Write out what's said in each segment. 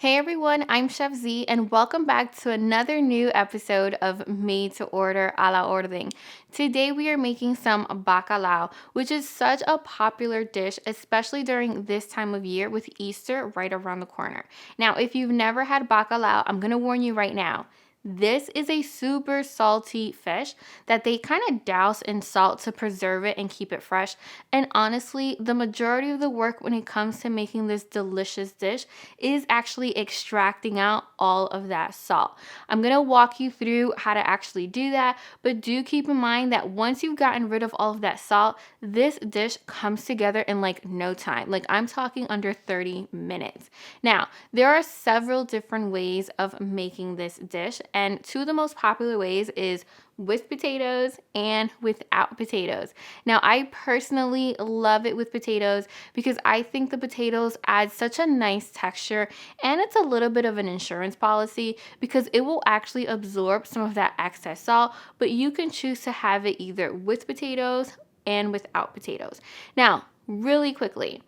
Hey everyone, I'm Chef Z, and welcome back to another new episode of Made to Order a la Orden. Today we are making some bacalao, which is such a popular dish, especially during this time of year with Easter right around the corner. Now, if you've never had bacalao, I'm going to warn you right now. This is a super salty fish that they kind of douse in salt to preserve it and keep it fresh. And honestly, the majority of the work when it comes to making this delicious dish is actually extracting out all of that salt. I'm going to walk you through how to actually do that, but do keep in mind that once you've gotten rid of all of that salt, this dish comes together in like no time. Like I'm talking under 30 minutes. Now, there are several different ways of making this dish, and two of the most popular ways is with potatoes and without potatoes. Now, I personally love it with potatoes because I think the potatoes add such a nice texture, and it's a little bit of an insurance policy because it will actually absorb some of that excess salt, but you can choose to have it either with potatoes and without potatoes. Now, really quickly,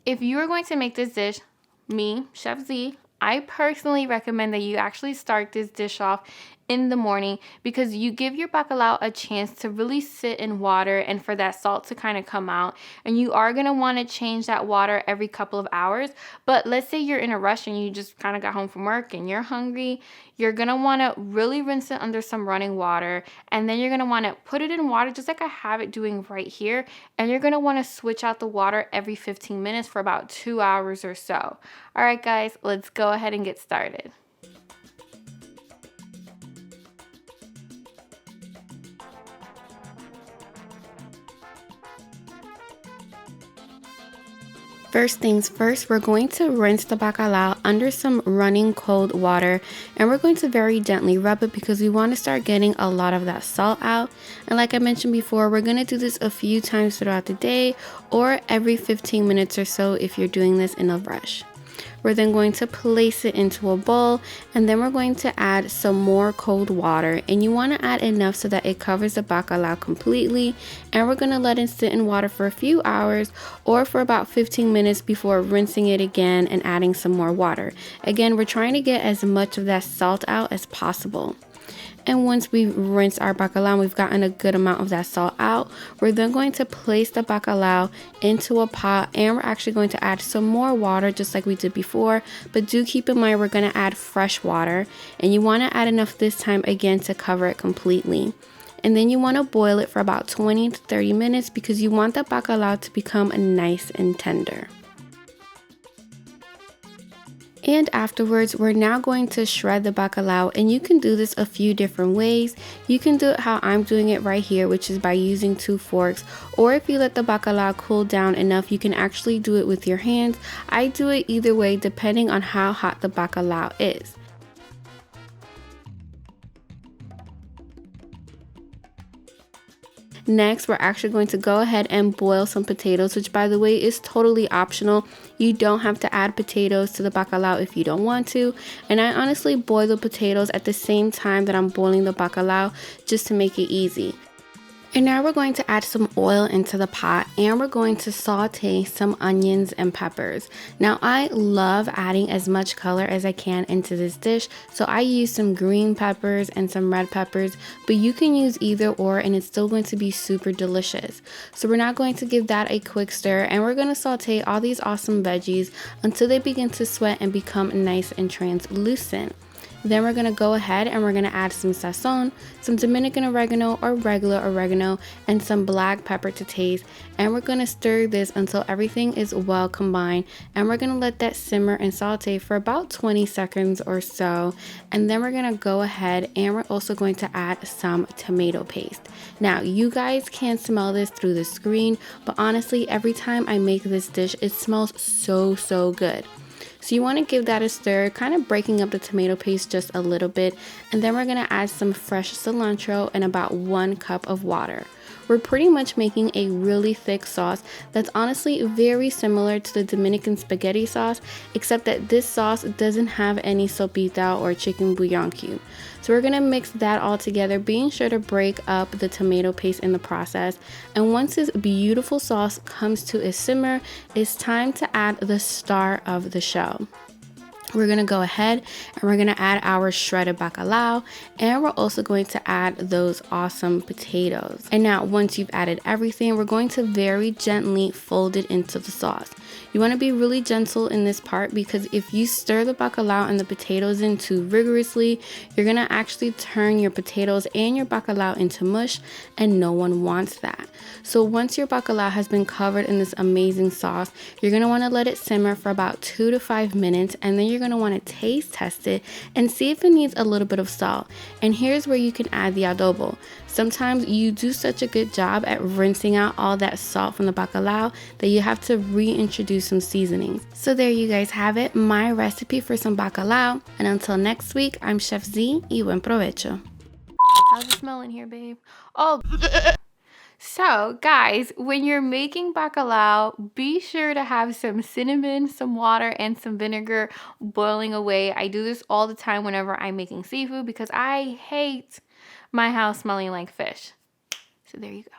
if you are going to make this dish, me, Chef Z, I personally recommend that you actually start this dish off in the morning because you give your bacalao a chance to really sit in water and for that salt to kind of come out. And you are going to want to change that water every couple of hours. But let's say you're in a rush and you just kind of got home from work and you're hungry. You're going to want to really rinse it under some running water. And then you're going to want to put it in water just like I have it doing right here. And you're going to want to switch out the water every 15 minutes for about 2 hours or so. All right, guys, let's go ahead and get started. First things first, we're going to rinse the bacalao under some running cold water, and we're going to very gently rub it because we want to start getting a lot of that salt out. And like I mentioned before, we're going to do this a few times throughout the day or every 15 minutes or so if you're doing this in a rush. We're then going to place it into a bowl, and then we're going to add some more cold water, and you want to add enough so that it covers the bacalao completely. And we're going to let it sit in water for a few hours or for about 15 minutes before rinsing it again and adding some more water. Again, we're trying to get as much of that salt out as possible. And once we've rinsed our bacalao, we've gotten a good amount of that salt out, we're then going to place the bacalao into a pot, and we're actually going to add some more water just like we did before. But do keep in mind we're going to add fresh water, and you want to add enough this time again to cover it completely. And then you want to boil it for about 20 to 30 minutes because you want the bacalao to become nice and tender. And afterwards, we're now going to shred the bacalao, and you can do this a few different ways. You can do it how I'm doing it right here, which is by using 2 forks, or if you let the bacalao cool down enough, you can actually do it with your hands. I do it either way depending on how hot the bacalao is. Next, we're actually going to go ahead and boil some potatoes, which by the way is totally optional. You don't have to add potatoes to the bacalao if you don't want to. And I honestly boil the potatoes at the same time that I'm boiling the bacalao just to make it easy. And now we're going to add some oil into the pot, and we're going to saute some onions and peppers. Now I love adding as much color as I can into this dish, so I use some green peppers and some red peppers, but you can use either or and it's still going to be super delicious. So we're now going to give that a quick stir, and we're going to saute all these awesome veggies until they begin to sweat and become nice and translucent. Then we're going to go ahead and we're going to add some Sazón, some Dominican Orégano or regular oregano, and some black pepper to taste. And we're going to stir this until everything is well combined. And we're going to let that simmer and saute for about 20 seconds or so. And then we're going to go ahead and we're also going to add some tomato paste. Now, you guys can smell this through the screen, but honestly, every time I make this dish, it smells so good. So you want to give that a stir, kind of breaking up the tomato paste just a little bit, and then we're going to add some fresh cilantro and about 1 cup of water. We're pretty much making a really thick sauce that's honestly very similar to the Dominican spaghetti sauce, except that this sauce doesn't have any sopita or chicken bouillon cube. So we're gonna mix that all together, being sure to break up the tomato paste in the process. And once this beautiful sauce comes to a simmer, it's time to add the star of the show. We're going to go ahead and we're going to add our shredded bacalao, and we're also going to add those awesome potatoes. And now once you've added everything, we're going to very gently fold it into the sauce. You want to be really gentle in this part because if you stir the bacalao and the potatoes in too rigorously, you're going to actually turn your potatoes and your bacalao into mush, and no one wants that. So once your bacalao has been covered in this amazing sauce, you're going to want to let it simmer for about 2 to 5 minutes, and then you're going to want to taste test it and see if it needs a little bit of salt. And here's where you can add the adobo. Sometimes you do such a good job at rinsing out all that salt from the bacalao that you have to reintroduce some seasonings. So there you guys have it, my recipe for some bacalao. And until next week, I'm Chef Z y buen provecho. How's it smelling here, babe? Oh, so guys, when you're making bacalao, be sure to have some cinnamon, some water, and some vinegar boiling away. I do this all the time whenever I'm making seafood because I hate my house smelling like fish. So there you go.